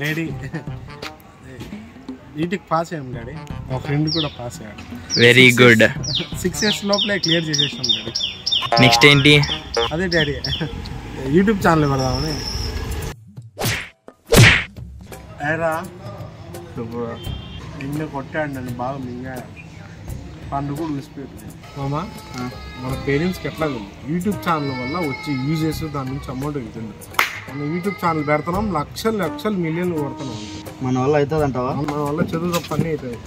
Daddy వీటికి pass అయ్యాం daddy, మా ఫ్రెండ్ కూడా పాస్ అయ్యాడు. Very good. 6 years లోపలే క్లియర్ చేసేసాం డాడీ. నెక్స్ట్ ఏంటి? అదే డాడీ యూట్యూబ్ ఛానల్ పెడదామని. ఏరా నిన్న కొట్టాడు నన్ను బాగా మింగాడు, పండు కూడా విసిపెట్టు. మామా మన పేరెంట్స్కి ఎట్లా యూట్యూబ్ ఛానల్ వల్ల వచ్చే యూజెస్, దాని నుంచి అమౌంట్ వెళ్తుంది. మనం యూట్యూబ్ ఛానల్ పెడుతున్నాం, లక్షలు మిలియన్లు కొడుతున్నాం. మన వల్ల అవుతుంది అంటావా? మన వల్ల చదువు తప్ప అన్నీ అవుతుంది.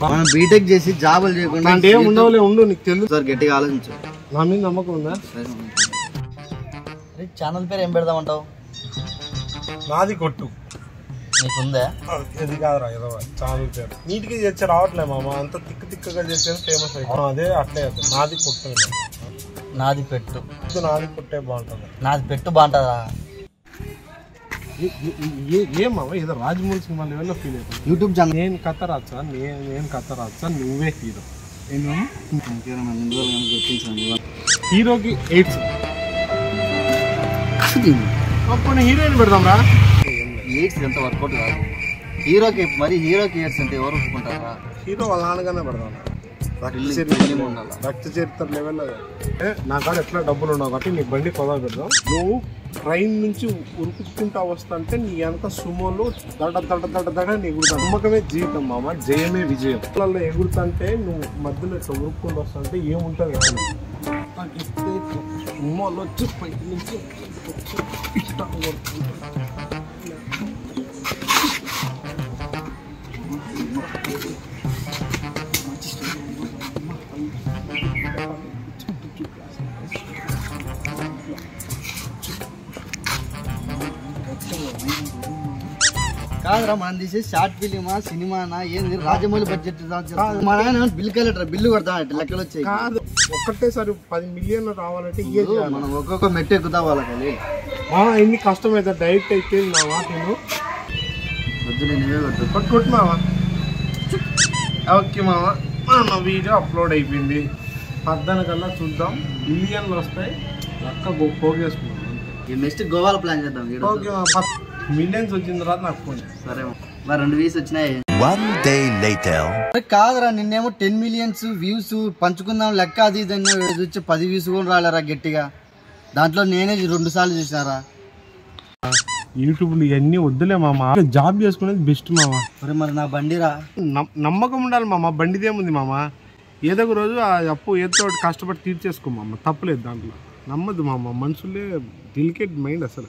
మనం బీటెక్ చేసి జాబులు చేయకుండా అంటే ఏం ఉండవులే, ఉండు నీకు తెలుసు సార్. గట్టిగా ఆలోచించు. నా మీద నమ్మకం ఉందా? ఛానల్ పేరు ఏం పెడదామంటావు? నాది కొట్టు. నీకుందా? ఇది కాదురా ఏదో ఛానల్ పేరు నీట్గా చేస్తే రావట్లే మామ, అంత తిక్కగా చేసేది ఫేమస్ అయిపోయింది. అదే అట్లే నాది కొట్టు. నాది పెట్టు. నాది కొట్టే బాగుంటుంది. నాది పెట్టు బాగుంటుందా? ఏమావ ఏదో రాజమౌళి సినిమా లెవెల్లో ఫీల్ అవుతుంది. యూట్యూబ్ ఛానల్ నేను కథ రాచ్చా, నేను కథ రాచ్చా, నువ్వే హీరో. హీరోకి 8 అప్పుడు హీరోయిన్ పెడదాం రా. 8 ఎంత వర్కౌట్ కాదు. హీరోకి హీరోకి 8 అంటే ఎవరు ఒప్పుకుంటారా? హీరో వాళ్ళ నాన్నగానే పెడదాం. రక్త చరిత్ర లెవెల్లో నా కాడ ఎట్లా డబ్బులు ఉన్నావు కాబట్టి నీ బండి కొదా పెడదాం. నువ్వు ట్రైన్ నుంచి ఉరుకుతుంటా వస్తుంటే నీ వెనక సుమోలో దడ నీ ఎగురుతాను. నమ్మకమే జీవితం మామ, జయమే విజయం. పిల్లల్లో ఎగురుతుంటే నువ్వు మధ్యలో ఇట్లా ఉరుక్కుంటూ వస్తుంటే ఏముంటుంది ఎక్కడ సుమోలో వచ్చి పైకి నుంచి ఇష్టం కొడుతుంటా. కాదురా, మనం తీసే షార్ట్ ఫిలిమా సినిమానా ఏంది? రాజమౌళి బడ్జెట్ మా నాయన బిల్ కలెక్టర్ బిల్లు కొడతా లెక్కలు వచ్చాయి. కాదు ఒక్కటేసారి 10 మిలియన్లు రావాలంటే మనం ఒక్కొక్క మెట్టు ఎక్కుతా వాళ్ళకి. ఎన్ని కష్టమైతే డైరెక్ట్ అయితే నా మాట నేను వద్దు, నేనే కొట్టు మావా. ఓకే మావా, నా వీడియో అప్లోడ్ అయిపోయింది. 10 కల్లా చూద్దాం, మిలియన్లు వస్తాయి. లక్క పోగేసుకున్నాం. నెక్స్ట్ గోవాలో ప్లాన్ చేద్దాం. మిలియన్స్ వచ్చిన తర్వాత నాకు ఫోన్. సరే మరి 2 వ్యూస్ వచ్చినాయి. కాదురా, నిన్నేమో 10 మిలియన్స్ వ్యూస్ పంచుకుందాం లెక్క అది ఇది వచ్చి 10 వ్యూస్ కూడా రాలేరా గట్టిగా. దాంట్లో నేనే 2 సార్లు చూసినారా. యూట్యూబ్లో ఇవన్నీ వద్దులే మామ, జాబ్ చేసుకునేది బెస్ట్ మామ. మరి నా బండిరా, నమ్మకం ఉండాలి మామ. బండిదేముంది మామ, ఏదో ఒక రోజు ఆ అప్పు ఏదో కష్టపడి తీర్చేసుకో మామ, తప్పలేదు దాంట్లో. నమ్మద్దు మామ, మనుషులే డెలికేట్ మైండ్ అసలు.